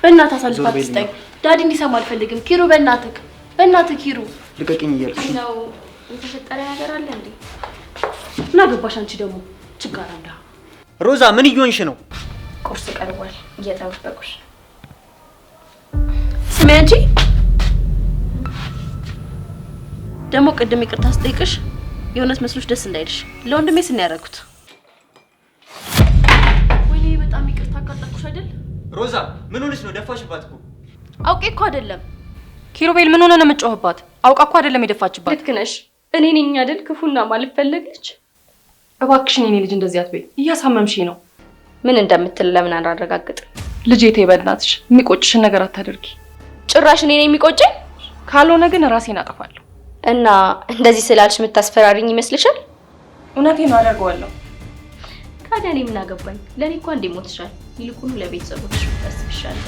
በእናትህ አሳልፋት ስጠኝ። ዳዲ እንዲሰማ አልፈልግም። ኪሩ በእናትህ ኪሩ ልቀቂኝ እያልኩሽ ነው። የተፈጠረ ነገር አለ እንዴ? እና ገባሽ አንቺ ደግሞ ችግር አለ። ሮዛ ምን እየሆንሽ ነው? ቁርስ ቀርቧል፣ እየጠበቁሽ። ስሚ አንቺ ደግሞ ቅድም ይቅርታ ስጠይቅሽ የእውነት መስሎሽ ደስ እንዳይልሽ ለወንድሜ ስን ያደረኩት። ወይኔ በጣም ይቅርታ አቃጠልኩሽ አይደል? ሮዛ ምን ሆነሽ ነው? ደፋሽባት እኮ። አውቄ እኮ አይደለም። ኪሩቤል ምን ሆነ ነው የምትጮህባት? አውቃ እኮ አይደለም የደፋችባት። ልክ ነሽ። እኔ ነኝ አይደል ክፉና ማለት ፈለገች። እባክሽን የኔ ልጅ እንደዚህ አትበይ፣ እያሳመምሽኝ ነው። ምን እንደምትል ለምን አላረጋግጥ? ልጄ ተይ በእናትሽ፣ የሚቆጭሽን ነገር አታደርጊ። ጭራሽ እኔ ነኝ የሚቆጨኝ? ካልሆነ ግን ራሴን አጠፋለሁ። እና እንደዚህ ስላልሽ የምታስፈራሪኝ ይመስልሻል? እውነቴን ነው፣ አደርገዋለሁ። ታዲያ እኔ ምን አገባኝ? ለኔ እኮ አንዴ ሞትሻል። ይልቁኑ ለቤተሰቦችሽ ታስብሻል።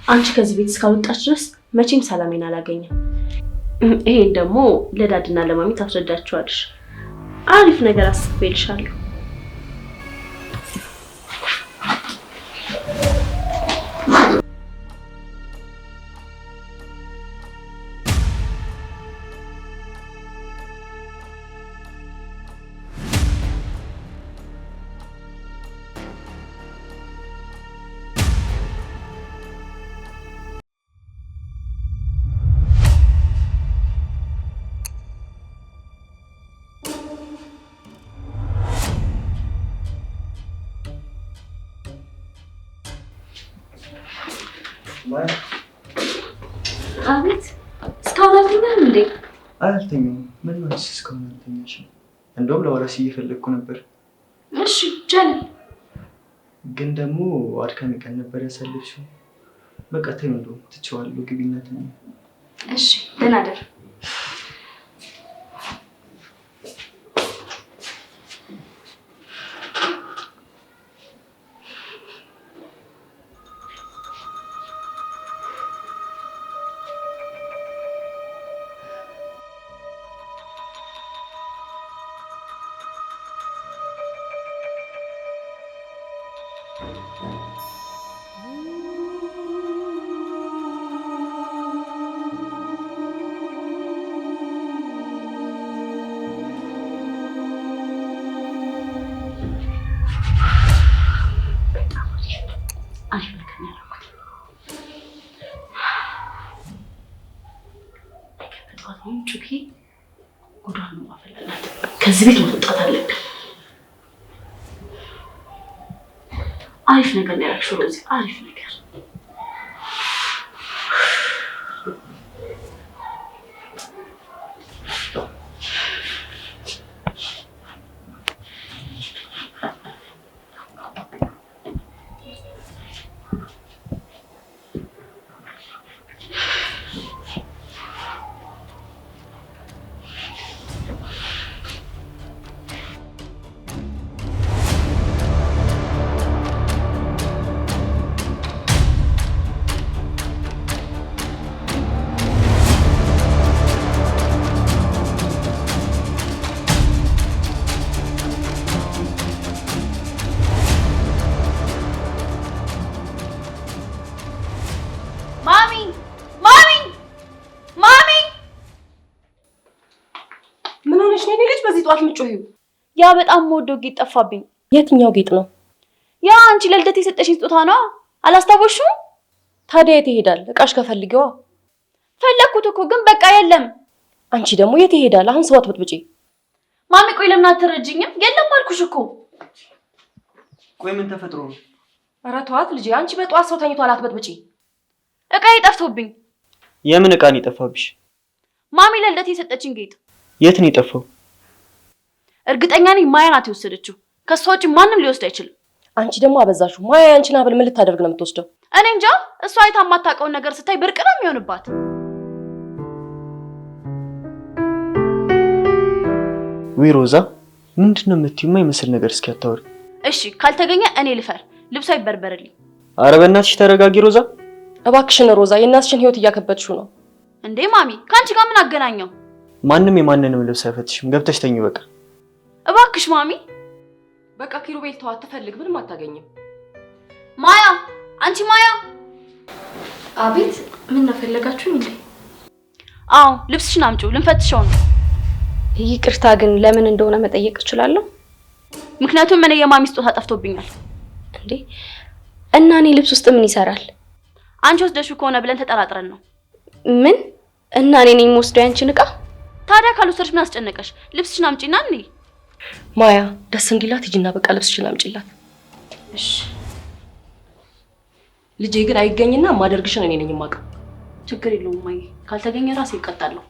አንቺ ከዚህ ቤት እስካወጣች ድረስ መቼም ሰላሜን አላገኘም። ይሄን ደግሞ ለዳድና ለማሚ ታስረዳቸዋለሽ። አሪፍ ነገር አስቤልሻለሁ። አቤት እስካሁን አልተኛም እንዴ? አልተኛም። ምን ነው እስካሁን አልተኛሽም? እንደውም ለወራሽ እየፈለግኩ ነበር። እሺ ጀል ግን ደግሞ አድካሚ ቀን ነበር ያሳለፍሽው። በቃ ተይው፣ እንደውም ትቼዋለሁ። ግቢና ተኝ። እሺ ደህና ደር። ከዚህ ቤት መውጣት አለብን። አሪፍ ነገር ነው ያልሽው ሮዚ፣ አሪፍ ነገር። ያ በጣም ወዶ ጌጥ ጠፋብኝ። የትኛው ጌጥ ነው? ያ አንቺ ለልደት የሰጠሽኝ ስጦታ ነው። አላስታወሽም? ታዲያ የት ይሄዳል? እቃሽ ከፈልጊዋ። ፈለኩት እኮ ግን በቃ የለም። አንቺ ደግሞ የት ይሄዳል? አሁን ሰዋት በጥብጪ። ማሚ ቆይ ለምን አትረጅኝም? የለም አልኩሽ እኮ። ቆይ ምን ተፈጥሮ ነው? ኧረ ተዋት ልጄ። አንቺ በጠዋት ሰው ተኝቷል፣ አትበጥብጪ። እቃዬ ጠፍቶብኝ። የምን እቃ ነው የጠፋብሽ? ማሚ ለልደት የሰጠችኝ ጌጥ። የት ነው የጠፋው? እርግጠኛ ነኝ ማያ ናት የወሰደችው። ከሷ ውጪ ማንም ሊወስድ አይችልም። አንቺ ደግሞ አበዛሽው። ማያ አንቺን ሀብል ምን ልታደርግ ነው የምትወስደው? እኔ እንጃ። እሷ አይታ የማታውቀውን ነገር ስታይ ብርቅ ነው የሚሆንባት። ወይ ሮዛ ምንድነው የምትይው? የማይመስል ነገር እስኪ አታወሪ። እሺ ካልተገኘ እኔ ልፈር፣ ልብሷ ይበርበርልኝ። ኧረ በእናትሽ ተረጋጊ ሮዛ። እባክሽን ሮዛ፣ የእናትሽን ህይወት እያከበድሽው ነው። እንዴ ማሚ ካንቺ ጋር ምን አገናኘው? ማንም የማንንም ልብስ አይፈትሽም። ገብተሽ ተኝ በቃ። እባክሽ ማሚ። በቃ ኪሩቤል ተው፣ አትፈልግ፣ ምንም አታገኝም። ማያ፣ አንቺ ማያ። አቤት፣ ምን ፈለጋችሁኝ እንዴ? አዎ ልብስሽን አምጪው፣ ልንፈትሸው ነው። ይቅርታ ግን ለምን እንደሆነ መጠየቅ እችላለሁ? ምክንያቱም እኔ የማሚ ስጦታ ጠፍቶብኛል። እንዴ እና እኔ ልብስ ውስጥ ምን ይሰራል? አንቺ ወስደሽው ከሆነ ብለን ተጠራጥረን ነው። ምን? እና እኔ ነኝ የምወስደው ያንቺን ዕቃ? ታዲያ ካልወሰድሽ ምን አስጨነቀሽ? ልብስሽን አምጪና እንሂድ። ማያ ደስ እንዲላት ሂጂና በቃ ልብስሽን አምጪላት። እሺ። ልጄ ግን አይገኝና ማደርግሽን እኔ ነኝ የማውቀው። ችግር የለውም ማይ፣ ካልተገኘ ራሴ እቀጣለሁ።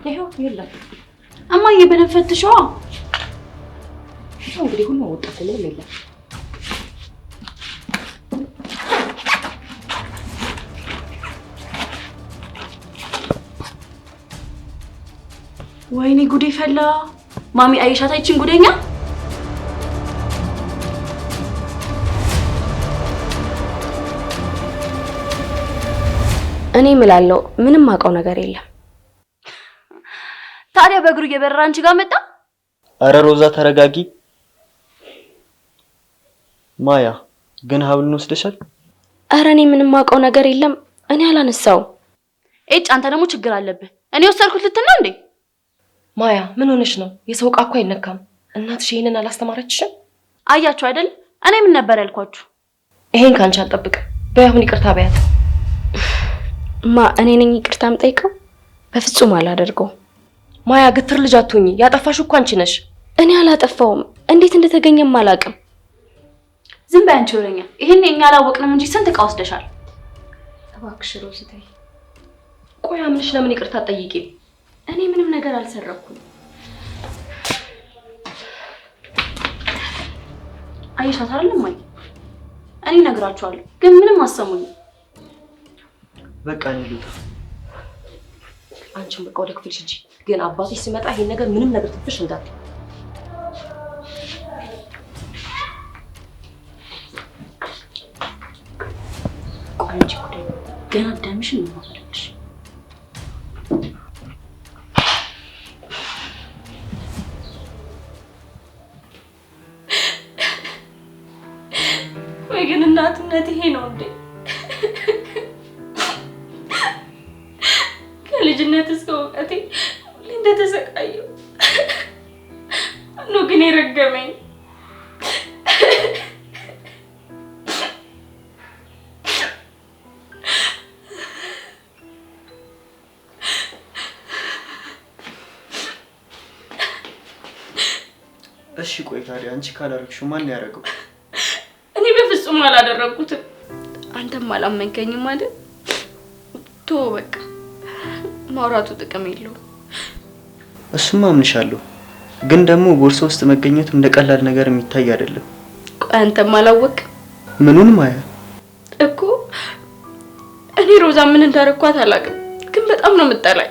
ይሄው የለም። እማዬ በደንብ ፈትሸዋ። እንግዲህ ሁሉ ወጣት ምንም የለም። ወይኔ ጉዴ ፈላ። ማሚ አይሻታ ይችን ጉደኛ። እኔ እምላለሁ ምንም አውቀው ነገር የለም። ታዲያ በእግሩ እየበረረ አንቺ ጋር መጣ? አረ ሮዛ ተረጋጊ። ማያ ግን ሀብሉን ወስደሻል? አረ እኔ ምንም አውቀው ነገር የለም። እኔ አላነሳው። እጭ አንተ ደግሞ ችግር አለብህ። እኔ ወሰድኩት ልትል ነው እንዴ? ማያ ምን ሆነሽ ነው? የሰው ዕቃ እኮ አይነካም። እናትሽ ይሄንን አላስተማረችሽም? አያችሁ አይደል? እኔ ምን ነበር ያልኳችሁ? ይሄን ካንቺ አልጠብቅም። በያሁን ይቅርታ በያት። እኔ ነኝ ይቅርታ የምጠይቀው? በፍጹም አላደርገው። ማያ ግትር ልጅ አትሁኚ። ያጠፋሽው እኮ አንቺ ነሽ። እኔ አላጠፋውም። እንዴት እንደተገኘም አላውቅም። ዝም በይ አንቺ ወሬኛ። ይሄን እኛ አላወቅንም እንጂ ስንት ዕቃ ወስደሻል። እባክሽ ሮዚ ተይ። ቆይ አምንሽ ለምን ይቅርታ ጠይቂ? እኔ ምንም ነገር አልሰረኩም። አይሻት አይደለም ማይ፣ እኔ ነግራችኋለሁ ግን ምንም አሰሙኝ። በቃ እኔ ልውጣ። አንቺም በቃ ወደ ክፍልሽ ሂጂ። ግን አባትሽ ሲመጣ ይሄን ነገር ምንም ነገር ትፍሽ እንዳትዪ። ቆይ አንቺ ጉዳይ ገና አዳምሽን ነው ማፈረሽ። ወይ ግን እናትነት ይሄ ነው እንዴ? ከልጅነት እስከ እውቀቴ ሁሌ እንደተሰቃየው ነው ግን የረገመኝ። እሺ ቆይ ታዲያ አንቺ ካላረግሽው ማን ያደርገው? እኔ በፍጹም አላደረኩትም። አንተም አላመንከኝም አይደል? ቶ በቃ ማውራቱ ጥቅም የለውም። እሱማ አምንሻለሁ፣ ግን ደግሞ ቦርሳ ውስጥ መገኘቱ እንደ ቀላል ነገር የሚታይ አይደለም። ቆይ አንተም አላወቅም? ምኑን ማያ? እኮ እኔ ሮዛ ምን እንዳረኳት አላውቅም፣ ግን በጣም ነው የምጠላኝ።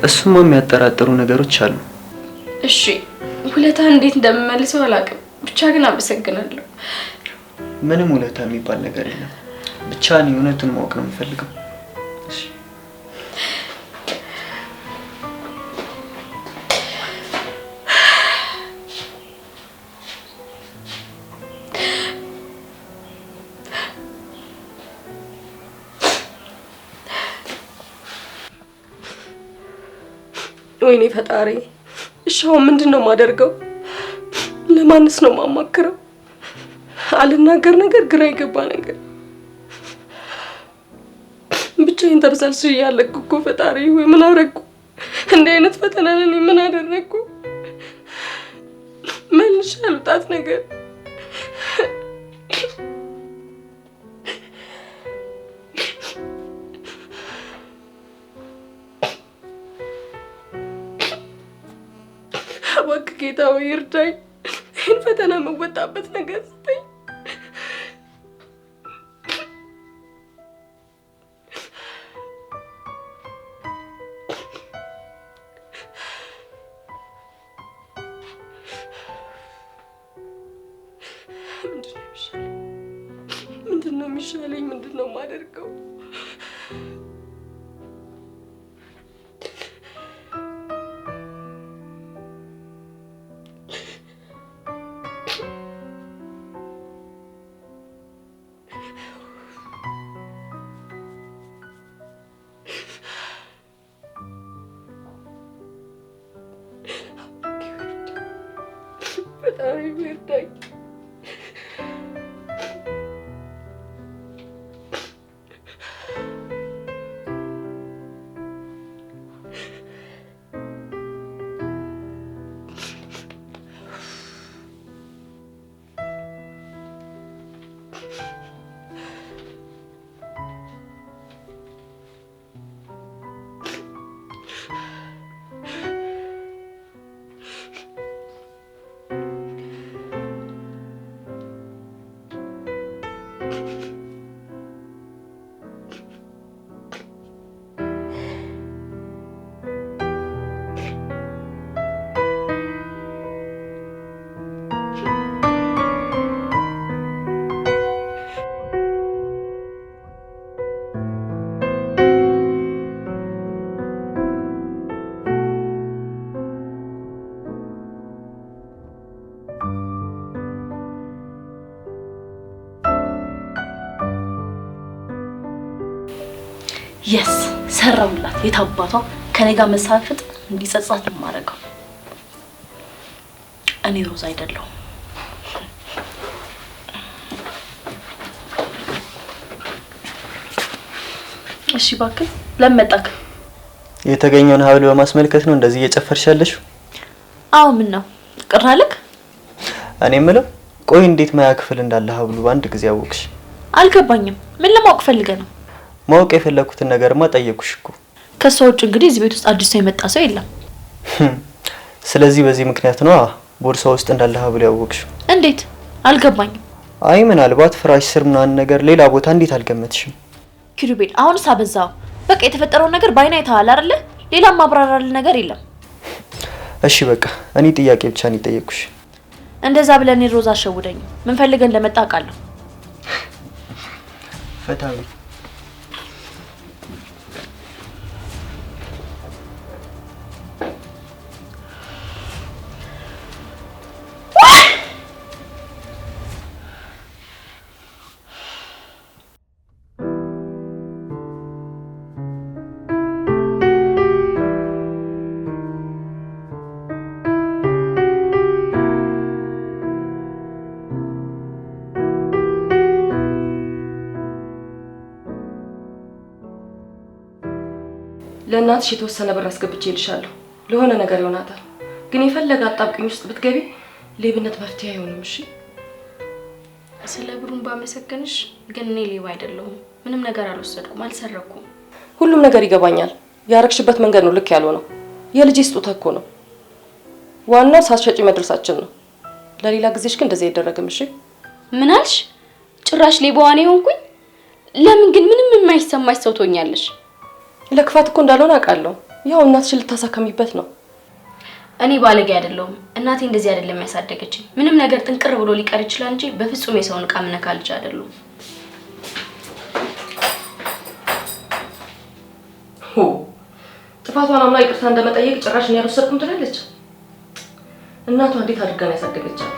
እሱማ የሚያጠራጥሩ ነገሮች አሉ። እሺ ውለታ እንዴት እንደምመልሰው አላውቅም፣ ብቻ ግን አመሰግናለሁ። ምንም ውለታ የሚባል ነገር የለም። ብቻ እኔ እውነቱን ማወቅ ነው የምፈልገው። እሺ ወይኔ ፈጣሪ። እሺ አሁን ምንድን ነው የማደርገው? ለማንስ ነው የማማክረው? አልናገር ነገር ግራ የገባ ነገር። ብቻዬን ተብሰልስዬ ያለቅኩ እኮ ፈጣሪ ወይ ምን አደረኩ? እንዲህ አይነት ፈተና ለኔ ምን አደረኩ? መልሼ ያልወጣት ነገር እባክህ ጌታ ሆይ እርዳኝ። ይህን ፈተና የምወጣበት ነገር ስጠኝ። ምንድነው የሚሻለኝ? ምንድነው የማደርገው? በጣም ይርዳኝ። የስ ሰራውላት። የታባቷ ከኔ ጋር መሳፈጥ እንዲጸጻት ነው ማረጋው። እኔ ሮዛ አይደለሁም። እሺ እባክህ ለመጣክ የተገኘውን ሀብል በማስመልከት ነው እንደዚህ እየጨፈርሻለሽ? አዎ ምን ነው ቅር አለክ? እኔ የምለው ቆይ እንዴት ማያ ክፍል እንዳለ ሀብሉ በአንድ ጊዜ አወቅሽ? አልገባኝም። ምን ለማወቅ ፈልገህ ነው? ማወቅ የፈለኩትን ነገርማ ጠየቅኩሽ እኮ። ከሰው ውጭ እንግዲህ እዚህ ቤት ውስጥ አዲስ ሰው የመጣ ሰው የለም። ስለዚህ በዚህ ምክንያት ነው ቦርሳ ውስጥ እንዳለ ሀብል ያወቅሽ። እንዴት? አልገባኝም። አይ ምናልባት ፍራሽ ስር ምናምን ነገር ሌላ ቦታ እንዴት አልገመትሽም? ኪሩቤል አሁንስ አበዛው። በቃ የተፈጠረው ነገር ባይና አይተሃል አይደለ? ሌላ ማብራራል ነገር የለም። እሺ በቃ እኔ ጥያቄ ብቻ ነው የጠየቅኩሽ። እንደዛ ብለን ሮዛ አሸውደኝ። ምን ፈልገን እንደመጣ አውቃለሁ። ፈታዊ ለእናትሽ የተወሰነ ብር አስገብቼልሻለሁ። ለሆነ ነገር ይሆናታል። ግን የፈለገ አጣብቂኝ ውስጥ ብትገቢ ሌብነት መፍትሄ አይሆንም። እሺ ስለ ብሩን ባመሰገንሽ፣ ግን እኔ ሌባ አይደለሁም። ምንም ነገር አልወሰድኩም፣ አልሰረኩም። ሁሉም ነገር ይገባኛል። ያረክሽበት መንገድ ነው ልክ ያለው ነው። የልጅ ስጦታ እኮ ነው። ዋናው ሳትሸጪ መድረሳችን ነው። ለሌላ ጊዜሽ ግን እንደዚህ አይደረግም። እሺ ምን አልሽ? ጭራሽ ሌባዋ ነኝ ሆንኩኝ? ለምን ግን ምንም የማይሰማሽ ሰው ትሆኛለሽ? ለክፋት እኮ እንዳልሆነ አውቃለሁ። ያው እናትሽን ልታሳከሚበት ነው። እኔ ባለጌ አይደለሁም። እናቴ እንደዚህ አይደለም ያሳደገችኝ። ምንም ነገር ጥንቅር ብሎ ሊቀር ይችላል እንጂ በፍጹም የሰውን ዕቃ ምነካ ልጅ አይደለሁም። ጥፋቷን አምና ይቅርታ እንደመጠየቅ ጭራሽ እኔ አልወሰድኩም ትላለች። እናቷ እንዴት አድርጋ ነው ያሳደገቻት?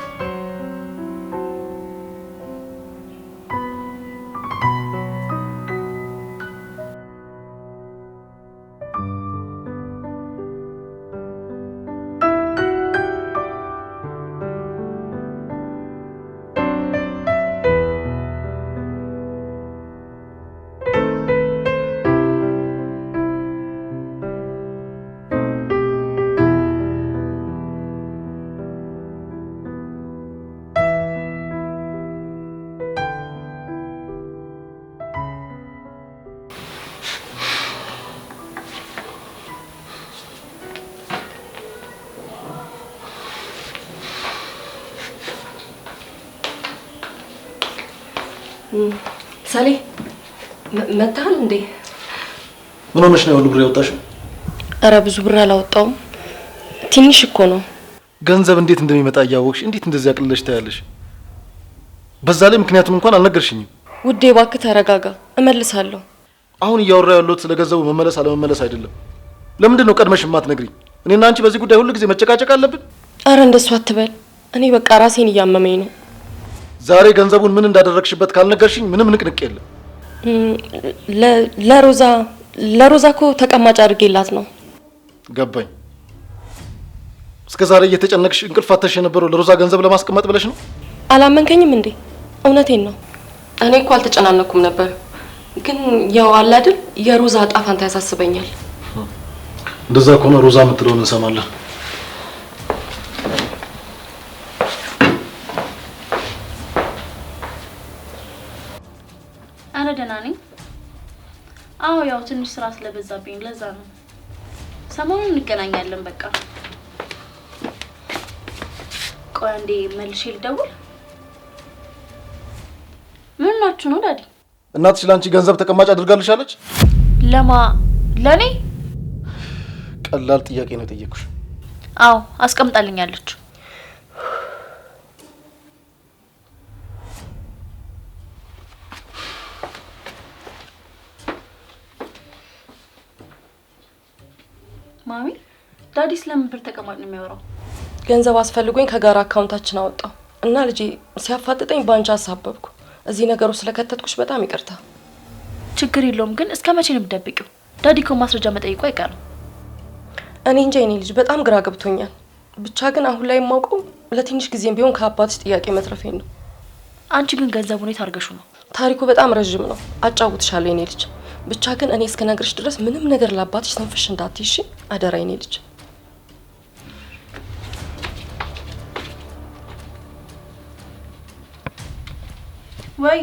ሳሌ መታል እንዴ? ምን ሆነሽ ነው ሁሉ ብር ያወጣሽው? ኧረ ብዙ ብር አላወጣውም፣ ትንሽ እኮ ነው። ገንዘብ እንዴት እንደሚመጣ እያወቅሽ እንዴት እንደዚህ አቅልለሽ ታያለሽ? በዛ ላይ ምክንያቱም እንኳን አልነገርሽኝም። ውዴ እባክህ ተረጋጋ፣ እመልሳለሁ። አሁን እያወራ ያለሁት ስለ ገንዘቡ መመለስ አለመመለስ አይደለም። ለምንድን ነው ቀድመሽ የማትነግሪኝ? እኔና አንቺ በዚህ ጉዳይ ሁሉ ጊዜ መጨቃጨቅ አለብን? ኧረ እንደሱ አትበል። እኔ በቃ ራሴን እያመመኝ ነው። ዛሬ ገንዘቡን ምን እንዳደረግሽበት ካልነገርሽኝ ምንም ንቅንቅ የለም። ለሮዛ እኮ ተቀማጭ አድርጌላት ነው። ገባኝ። እስከ ዛሬ እየተጨነቅሽ እንቅልፍ አተሽ የነበረው ለሮዛ ገንዘብ ለማስቀመጥ ብለሽ ነው? አላመንከኝም እንዴ? እውነቴን ነው። እኔ እኮ አልተጨናነኩም ነበር፣ ግን ያው አለ አይደል የሮዛ ዕጣ ፈንታ ያሳስበኛል። እንደዛ ከሆነ ሮዛ የምትለውን እንሰማለን። አረ ደህና ነኝ። አዎ ያው ትንሽ ስራ ስለበዛብኝ ለዛ ነው። ሰሞኑን እንገናኛለን በቃ። ቆይ አንዴ መልሼ ልደውል። ምን ናችሁ ነው ዳዲ? እናትሽ ላንቺ ገንዘብ ተቀማጭ አድርጋልሻለች? ለኔ? ቀላል ጥያቄ ነው የጠየኩሽ። አዎ አስቀምጣልኛለች። ማሚ ዳዲ ስለምን ብር ተቀማጭ ነው የሚያወራው? ገንዘብ አስፈልጎኝ ከጋራ አካውንታችን አወጣው እና ልጄ ሲያፋጥጠኝ ባንቺ አሳበብኩ። እዚህ ነገሩ ስለከተትኩሽ በጣም ይቅርታ። ችግር የለውም ግን እስከ መቼ ነው የምትደብቂው? ዳዲ እኮ ማስረጃ መጠየቁ አይቀርም። እኔ እንጃ የኔ ልጅ በጣም ግራ ገብቶኛል። ብቻ ግን አሁን ላይ የማውቀው ለትንሽ ጊዜም ቢሆን ከአባትሽ ጥያቄ መትረፌን ነው። አንቺ ግን ገንዘቡን የት አድርገሽው ነው? ታሪኩ በጣም ረዥም ነው፣ አጫውትሻለሁ የኔ ልጅ። ብቻ ግን እኔ እስከነግርሽ ድረስ ምንም ነገር ለአባትሽ ተንፍሽ እንዳትይሽ አደራ የኔ ልጅ። ወይ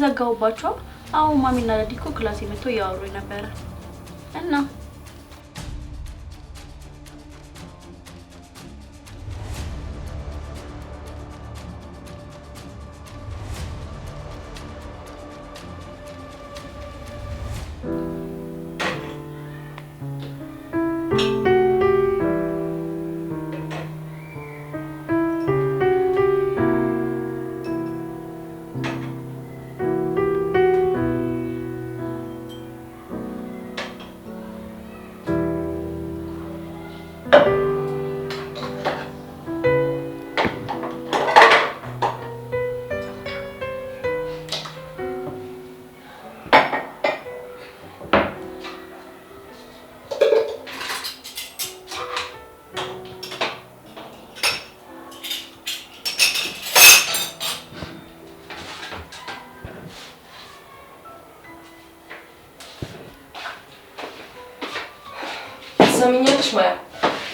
ዘጋውባቸው። አሁን ማሚና ዳዲ እኮ ክላስ መጥተው እያወሩኝ ነበረ እና ሰሚኛለሽ ማያ፣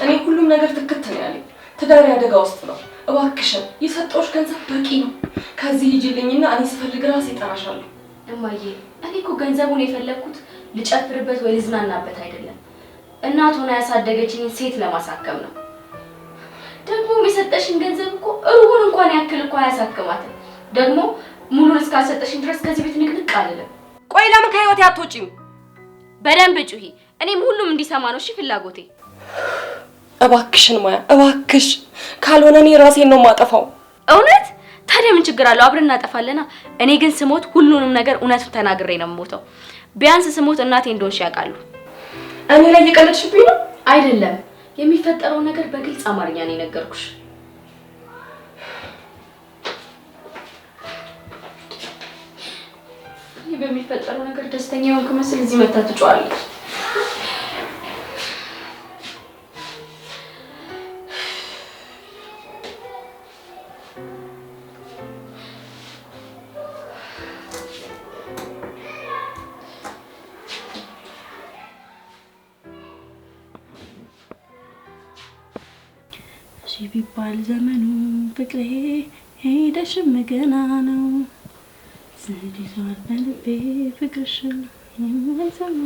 እኔ ሁሉም ነገር ትክክል ነው ያለኝ። ትዳር አደጋ ውስጥ ነው። እባክሽን የሰጠሁሽ ገንዘብ በቂ ነው። ከዚህ ሂጂልኝና እኔ ስፈልግ ራሴ እጠራሻለሁ። እማዬ፣ እኔ እኮ ገንዘቡን የፈለኩት ልጨፍርበት ወይ ልዝናናበት አይደለም። እናት ሆና ያሳደገችኝን ሴት ለማሳከም ነው። ደግሞ የሰጠሽን ገንዘብ እኮ ሩቡን እንኳን ያክል እኮ አያሳክማትም። ደግሞ ሙሉን እስካልሰጠሽኝ ድረስ ከዚህ ቤት ንቅንቅ አልልም። ቆይ ለምን ከህይወቴ አትወጪም? በደንብ ጩሂ። እኔም ሁሉም እንዲሰማ ነው እሺ ፍላጎቴ። እባክሽን ማያ እባክሽ፣ ካልሆነ እኔ ራሴን ነው የማጠፋው። እውነት? ታዲያ ምን ችግር አለው? አብረን እናጠፋለና። እኔ ግን ስሞት ሁሉንም ነገር እውነት ተናግሬ ነው የምሞተው። ቢያንስ ስሞት እናቴ እንደሆንሽ ያውቃሉ። እኔ ላይ እየቀለድሽብኝ ነው? አይደለም፣ የሚፈጠረው ነገር በግልጽ አማርኛ ነው የነገርኩሽ። እኔ በሚፈጠረው ነገር ደስተኛ የሆንኩ መስል እዚህ መታ ትጫዋለች። ቢባል ዘመኑ ፍቅሬ ሄደሽም ገና ነው ዝዲቷል በልቤ ፍቅርሽን የማይሰማ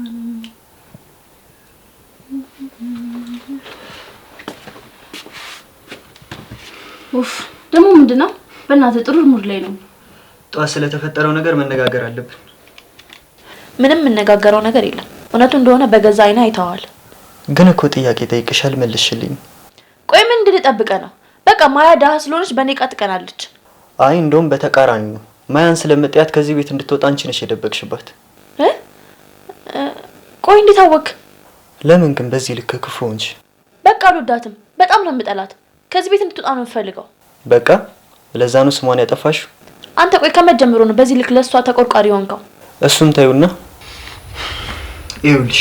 ነው። ኡፍ ደግሞ ምንድነው? በእናትህ ጥሩ ሙድ ላይ ነው። ጧት ስለተፈጠረው ነገር መነጋገር አለብን። ምንም የምነጋገረው ነገር የለም። እውነቱ እንደሆነ በገዛ አይና አይተዋል። ግን እኮ ጥያቄ ጠይቅሻል መልሽልኝ። ቆይ ምን እንድንጠብቀ ነው? በቃ ማያ ደሃ ስለሆነች በኔ ቃ ትቀናለች። አይ እንደውም በተቃራኒ ነው። ማያን ስለምጥያት ከዚህ ቤት እንድትወጣ አንቺ ነሽ የደበቅሽባት። ቆይ እንዴት አወቅ? ለምን ግን በዚህ ልክ ክፉ እንጂ? በቃ አልወዳትም። በጣም ነው የምጠላት። ከዚህ ቤት እንድትወጣ ነው የምፈልገው። በቃ ለዛ ነው ስሟን ያጠፋሽው? አንተ ቆይ ከመጀመሩ ነው በዚህ ልክ ለሷ ተቆርቋሪ ሆንከው? እሱን ታዩና ይኸውልሽ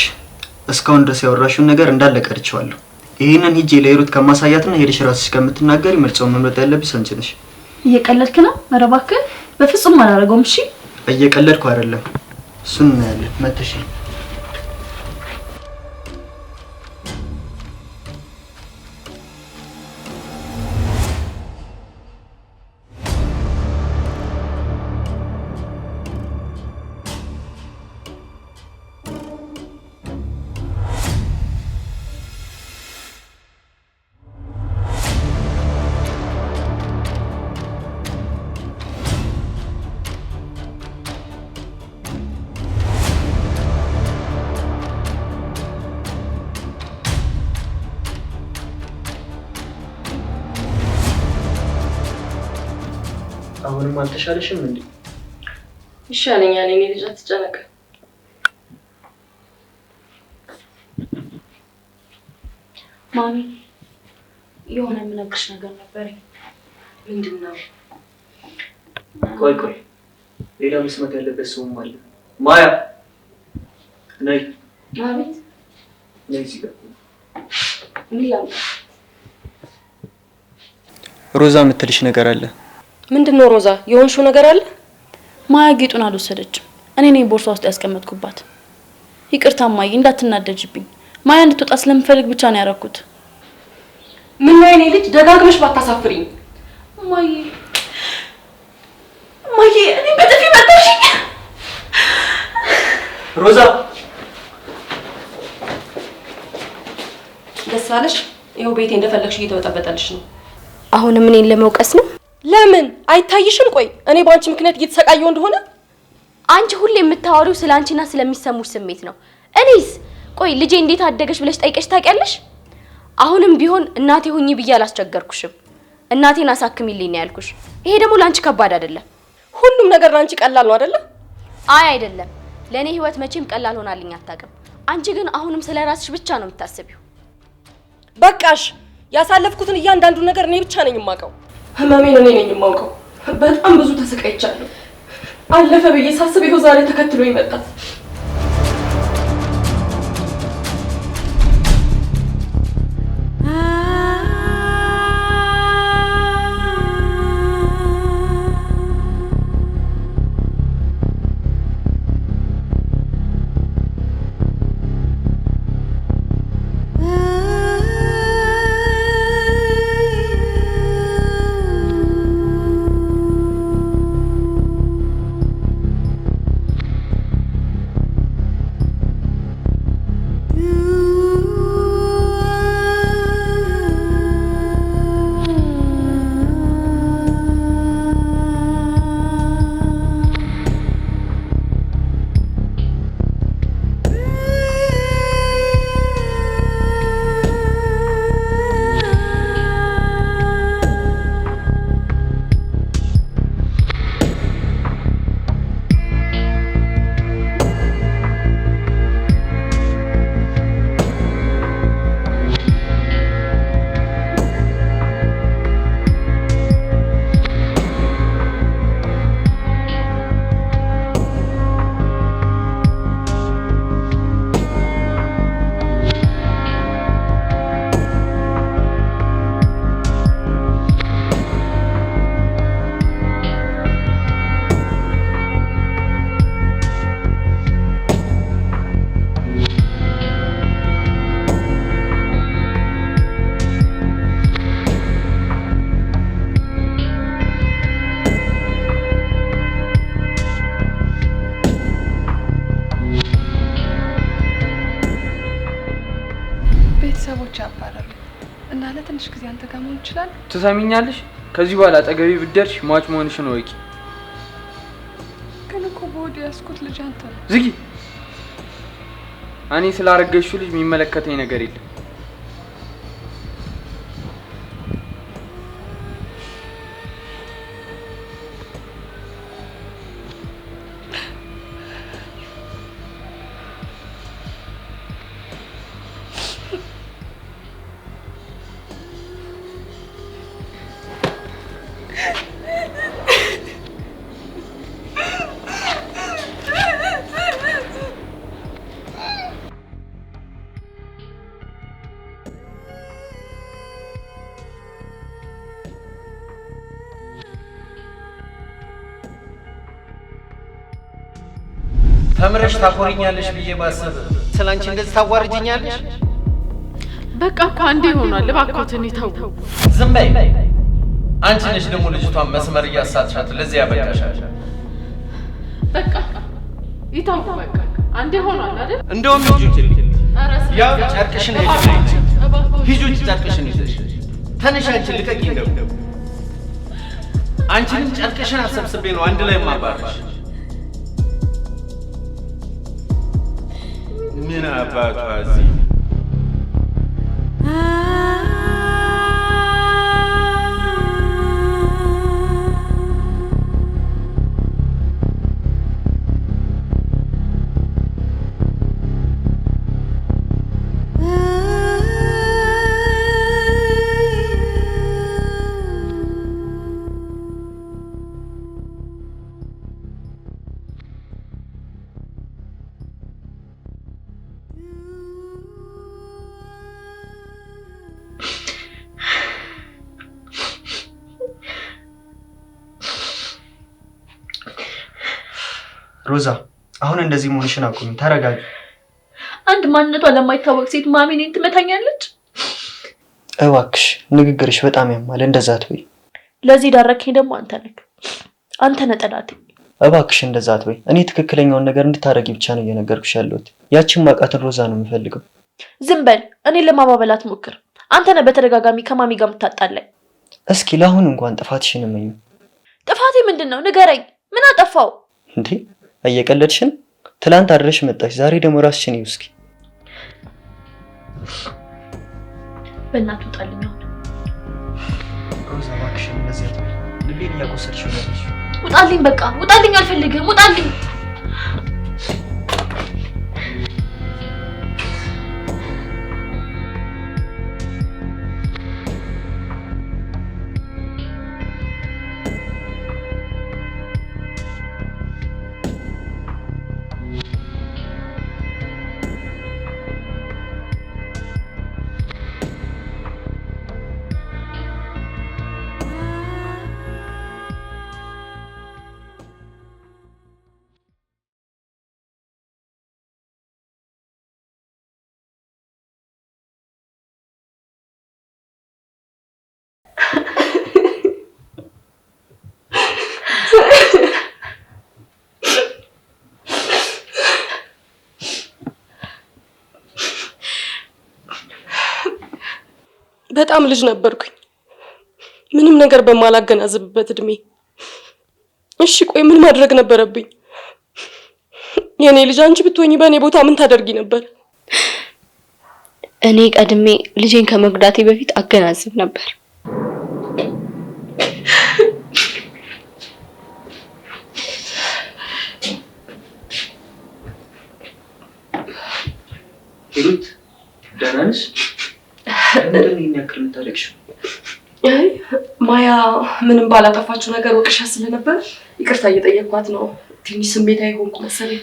እስካሁን ድረስ ያወራሽውን ነገር እንዳለ ቀርቼዋለሁ። ይሄንን ሂጄ ለሂሩት ከማሳያትና ሄደሽ ራስሽ ከምትናገሪ ምርጫውን መምረጥ ያለብሽ አንቺ ነሽ። እየቀለድክ ነው? ኧረ እባክህ በፍጹም አላደርገውም። እሺ እየቀለድኩ አይደለም። እሱን እናያለን። መተሽ አሁንም አልተሻለሽም እንዴ? ይሻለኛል። እኔ ልጅ አትጨነቅ። ማሚ የሆነ የምነግርሽ ነገር ነበረኝ። ምንድነው? ቆይ ሌላ መስማት ያለበት ሰውም አለ። ማያ ነይ። አቤት። ነይ እዚህ ጋር። ምን ላምጣ? ሮዛ የምትልሽ ነገር አለ። ምንድነው ሮዛ? የሆንሽው ነገር አለ? ማያ ጌጡን አልወሰደችም። እኔ ነኝ ቦርሳ ውስጥ ያስቀመጥኩባት። ይቅርታ ማይ፣ እንዳትናደጅብኝ። ማያ እንድትወጣ ስለምፈልግ ብቻ ነው ያደረኩት። ምን ነው የኔ ልጅ ደጋግመሽ ባታሳፍሪኝ። ማይ እኔ በጥፊ መታሽኝ። ሮዛ ደስ አለሽ? ይኸው ቤቴ እንደፈለግሽ እየተበጠበጠልሽ ነው። አሁንም እኔን ለመውቀስ ነው? ለምን አይታይሽም? ቆይ እኔ በአንቺ ምክንያት እየተሰቃየው እንደሆነ አንቺ ሁሌ የምታወሪው ስለአንቺና ስለሚሰሙሽ ስሜት ነው። እኔስ ቆይ ልጄ እንዴት አደገሽ ብለሽ ጠይቀሽ ታውቂያለሽ? አሁንም ቢሆን እናቴ ሁኚ ብዬ አላስቸገርኩሽም። እናቴን አሳክሚልኝ ነው ያልኩሽ። ይሄ ደግሞ ላንቺ ከባድ አይደለም። ሁሉም ነገር ላንቺ ቀላል ነው አይደለ? አይ አይደለም። ለኔ ህይወት መቼም ቀላል ሆናልኝ አታውቅም። አንቺ ግን አሁንም ስለራስሽ ብቻ ነው የምታስቢው። በቃሽ። ያሳለፍኩትን እያንዳንዱ ነገር እኔ ብቻ ነኝ የማውቀው። ህመሜን እኔ ነኝ የማውቀው። በጣም ብዙ ተሰቃይቻለሁ። አለፈ ብዬ ሳስብ ይኸው ዛሬ ተከትሎ ይመጣል። ቤተሰቦች ያባራሉ እና ለትንሽ ጊዜ አንተ ጋር መሆን ይችላል። ትሰሚኛለሽ? ከዚህ በኋላ አጠገቤ ብትደርሽ ሟች መሆንሽን ወቂ። ያስኩት ልጅ አንተ ነው። ዝጊ። እኔ ስላረገሽው ልጅ የሚመለከተኝ ነገር የለም። ተምረሽ ታቆሪኛለሽ ብዬ ባሰብ ስላንቺ እንደዚህ ታዋርጅኛለሽ? በቃ እኮ አንዴ ሆኗል። እባክዎትን ይተው። ዝም በይ። አንቺ ነሽ ደግሞ ልጅቷን መስመር እያሳትሻት ለዚህ ያበቃሻል። በቃ ይተው። በቃ አንዴ ሆኗል አይደል? እንደውም ሂጂ፣ ያው ጨርቅሽን ሂጂ፣ ጨርቅሽን ይዘሽ ተነሽ። አንቺ ልቀቂ። እንደው አንቺንም ጨርቅሽን አሰብስቤ ነው አንድ ላይ ማባረሽ። ምን አባቷ እዚህ ሮዛ አሁን እንደዚህ መሆንሽን አቁሚ፣ ተረጋጊ። አንድ ማንነቷ ለማይታወቅ ሴት ማሚ እኔን ትመታኛለች? እባክሽ ንግግርሽ በጣም ያማል፣ እንደዛ አትበይ። ለዚህ ዳረከኝ ደግሞ አንተ ነህ። አንተ ነህ ጠላቴ። እባክሽ እንደዛ አትበይ። እኔ ትክክለኛውን ነገር እንድታረጊ ብቻ ነው እየነገርኩሽ ያለሁት። ያቺን ማቃትን ሮዛ ነው የምፈልገው። ዝም በል። እኔን ለማባበል አትሞክር። አንተ ነህ በተደጋጋሚ ከማሚ ጋር የምታጣላኝ። እስኪ ለአሁን እንኳን ጥፋትሽን እመኚ። ጥፋቴ ምንድነው? ንገረኝ። ምን አጠፋው? እንዴ እየቀለድሽን? ትላንት አድረሽ መጣሽ፣ ዛሬ ደግሞ ራስሽን ይው። እስኪ በእናትህ ውጣልኝ አሁን። ሮዛ እባክሽን እንደዚህ አትበይ። ልቤን እያቆሰልሽው ነው። ውጣልኝ፣ በቃ ውጣልኝ። አልፈልግም። ውጣልኝ። በጣም ልጅ ነበርኩኝ፣ ምንም ነገር በማላገናዝብበት እድሜ። እሺ ቆይ ምን ማድረግ ነበረብኝ? የኔ ልጅ አንቺ ብትሆኚ በእኔ ቦታ ምን ታደርጊ ነበር? እኔ ቀድሜ ልጄን ከመጉዳቴ በፊት አገናዝብ ነበር። ሂሩት ደህና ነሽ? ምንድን ነው የሚያክል የምታለቅሽው? አይ ማያ ምንም ባላጠፋችው ነገር ወቅሻ ስለነበር ይቅርታ እየጠየኳት ነው። ትንሽ ስሜታዊ ሆንኩ መሰለኝ።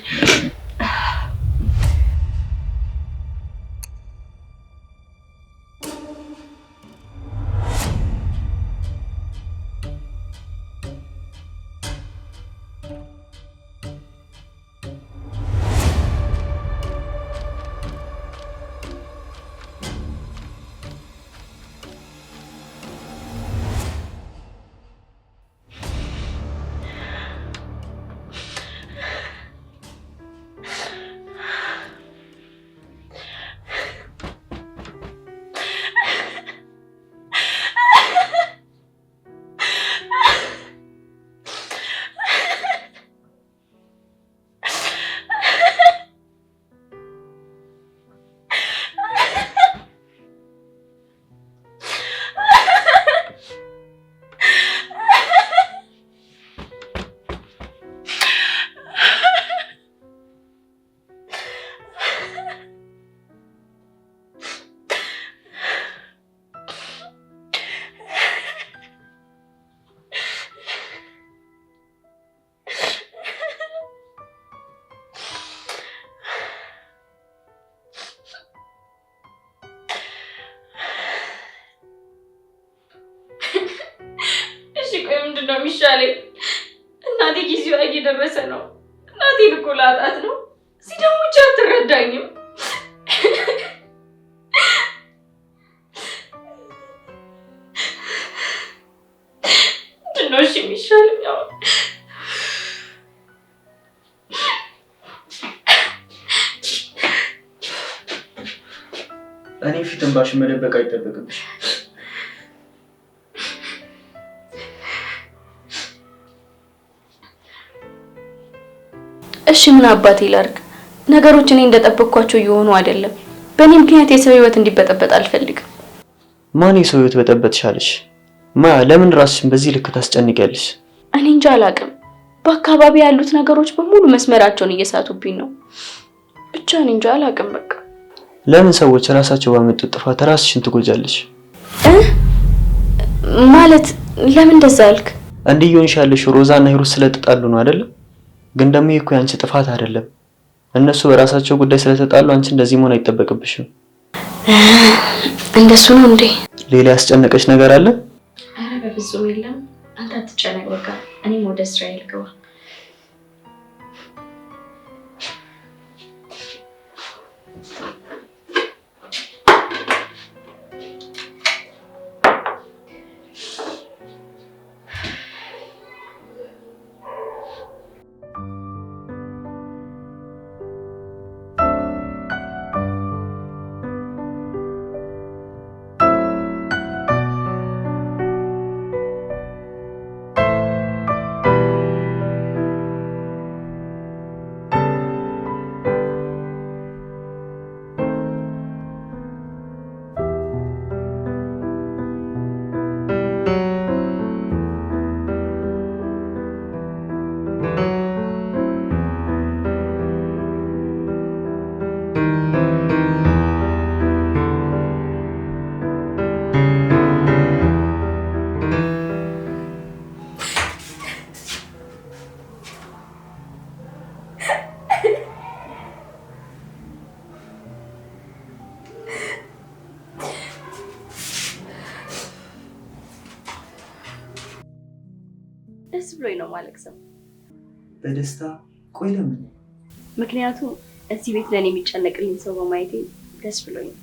ምንድነው የሚሻለኝ? እናቴ ጊዜዋ እየደረሰ ነው። እናቴን እኮ ላጣት ነው። እዚህ ደግሞ ብቻ አትረዳኝም። ምንድነው እሺ የሚሻለኝ አሁን? እኔ ፊት እንባሽን መደበቅ አይጠበቅብሽ። እሺ ምን አባቴ ላድርግ? ነገሮች እኔ እንደጠበቅኳቸው እየሆኑ አይደለም። በእኔ ምክንያት የሰው ህይወት እንዲበጠበጥ አልፈልግም። ማን የሰው ህይወት በጠበጥሻለሽ? ማያ ለምን ራስሽን በዚህ ልክ ታስጨንቂያለሽ? እኔ እንጃ አላውቅም። በአካባቢ ያሉት ነገሮች በሙሉ መስመራቸውን እየሳቱብኝ ነው። ብቻ እኔ እንጃ አላውቅም። በቃ ለምን ሰዎች ራሳቸው ባመጡት ጥፋት ራስሽን ትጎጃለሽ? ማለት ለምን እንደዛ አልክ? እንዲህ እየሆንሽ ያለሽው ሮዛና ሂሩት ስለተጣሉ ነው አይደል? ግን ደግሞ ይሄ እኮ ያንቺ ጥፋት አይደለም። እነሱ በራሳቸው ጉዳይ ስለተጣሉ አንቺ እንደዚህ መሆን አይጠበቅብሽም። እንደሱ ነው እንዴ? ሌላ ያስጨነቀሽ ነገር አለ? አረ በፍጹም የለም። አንተ አትጨነቅ። በቃ እኔም ወደ እስራኤል ገባ። ደስ ብሎኝ ነው ማለቅሰው። በደስታ ቆይ ለምን? ምክንያቱም እዚህ ቤት ለኔ የሚጨነቅልኝ ሰው በማየቴ ደስ ብሎኝ ነው።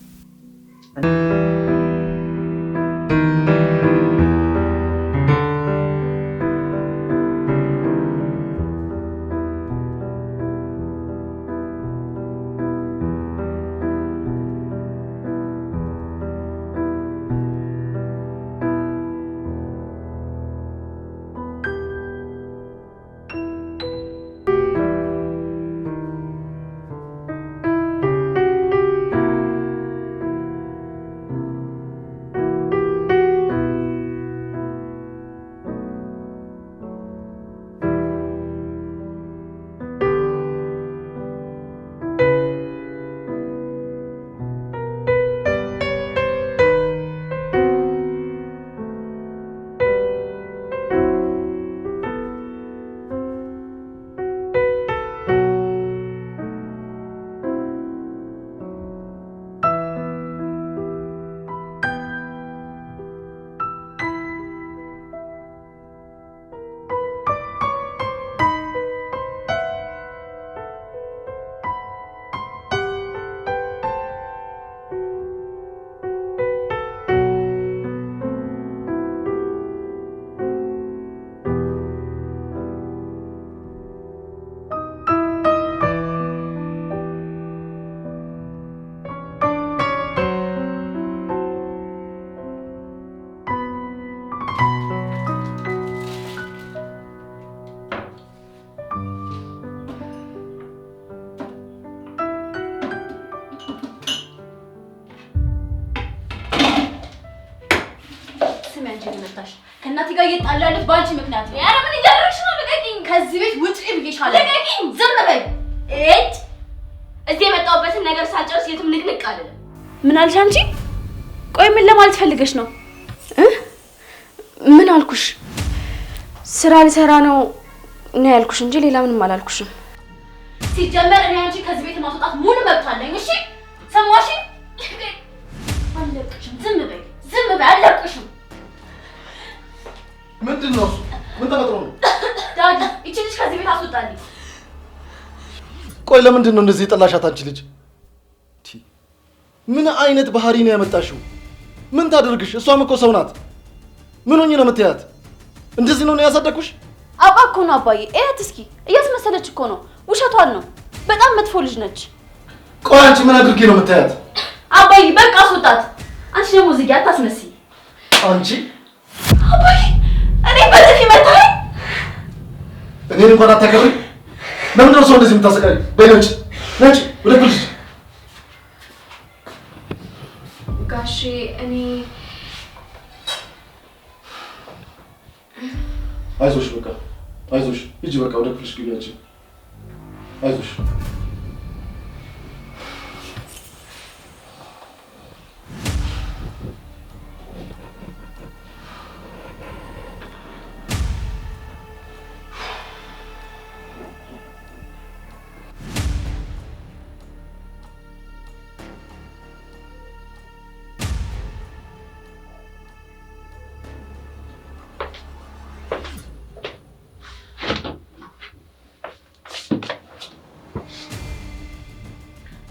ከእናቴ ጋር እየጣላ ያለሁት በአንቺ ምክንያት ነው። ኧረ ምን እያደረግሽ ነው? ልቀቂኝ! ከዚህ ቤት ውጪ ብዬሻለሁ። ልቀቂኝ! ዝም በይ! እጭ! እዚህ የመጣሁበትን ነገር ሳልጨርስ የትም ንቅንቅ አልልም። ምን አልሽ አንቺ? ቆይ ምን ለማለት ፈልገሽ ነው? ምን አልኩሽ? ስራ ልሰራ ነው ያልኩሽ እንጂ ሌላ ምንም አላልኩሽም። ሲጀመር እኔ አንቺ ከዚህ ቤት ማስወጣት ሙሉ መብት አለኝ። እሺ ሰማሽ? አለቅሽም። ዝም በይ! ዝም በይ! አለቅሽም። ምንድን ነው እሱ? ለምንድን ነው እንደዚህ የጠላሻት አንቺ ልጅ? ምን አይነት ባህሪ ነው ያመጣሽው? ምን ታደርግሽ? እሷም እኮ ሰው ናት። ምን ሆኜ ነው የምትያት? እንደዚህ ነው ያሳደግኩሽ? አውቃ እኮ ነው አባዬ። እያት እስኪ እያስመሰለች እኮ ነው። ውሸቷን ነው። በጣም መጥፎ ልጅ ነች። ቆይ አንቺ ምን አድርጌ ነው የምታያት? አባዬ በቃ አስወጣት። አንቺ ደግሞ እዚህ ጋር አታስመስይ። አንቺ አባዬ እኔ በጥፊ መታኝ። እኔን እንኳን አታከብሪ። ለምንድን ነው ሰው እንደዚህ የምታሰቃይ? በይነጭ ነጭ ወደ ክልሽ ጋሼ እኔ አይዞሽ፣ በቃ አይዞሽ፣ ሂጂ በቃ ወደ ክፍልሽ ግቢ። አንቺ አይዞሽ።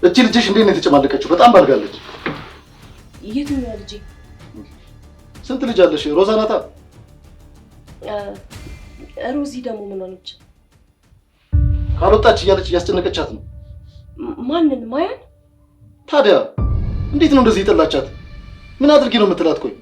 እቺ ልጅሽ እንዴት ነው የተጨማለቀችው? በጣም ባልጋለች። የትኛው ልጅ? ስንት ልጅ አለሽ? ሮዛ ናታ። ሮዚ ደግሞ ምን ሆነች? ካልወጣች እያለች እያስጨነቀቻት ነው። ማንን? ማያን? ታዲያ እንዴት ነው እንደዚህ የጠላቻት? ምን አድርጊ ነው የምትላት? ቆይ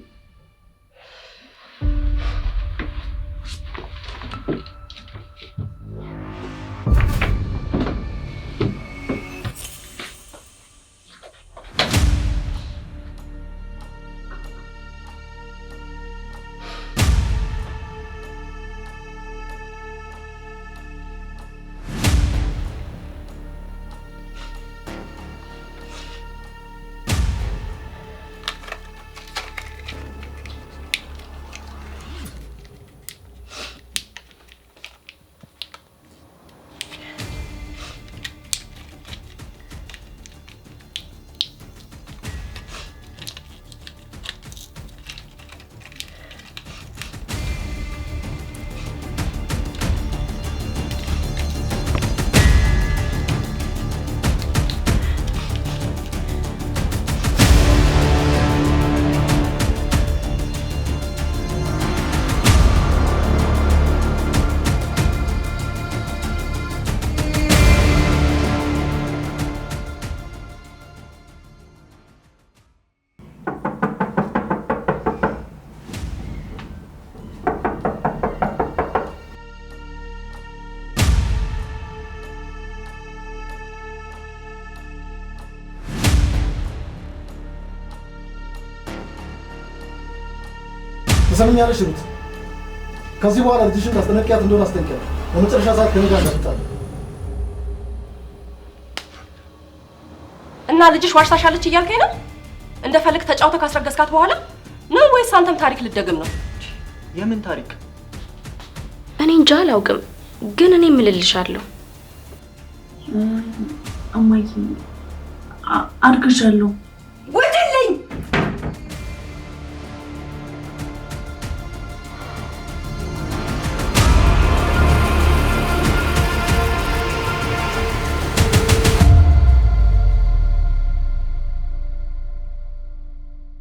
ትሰምኛለሽ ሩት? ከዚህ በኋላ ልጅሽን ታስጠነቅቂያት እንደሆነ አስጠንቅቂያት። በመጨረሻ ሰዓት ከእኔ ጋር እንዳትጣላ። እና ልጅሽ ዋሽታሻለች እያልከኝ ነው? እንደፈልግ ተጫውተህ ካስረገዝካት በኋላ ነው ወይስ አንተም ታሪክ ልትደግም ነው? የምን ታሪክ? እኔ እንጃ አላውቅም፣ ግን እኔ እምልልሻለሁ እማዬ አርግዣለሁ።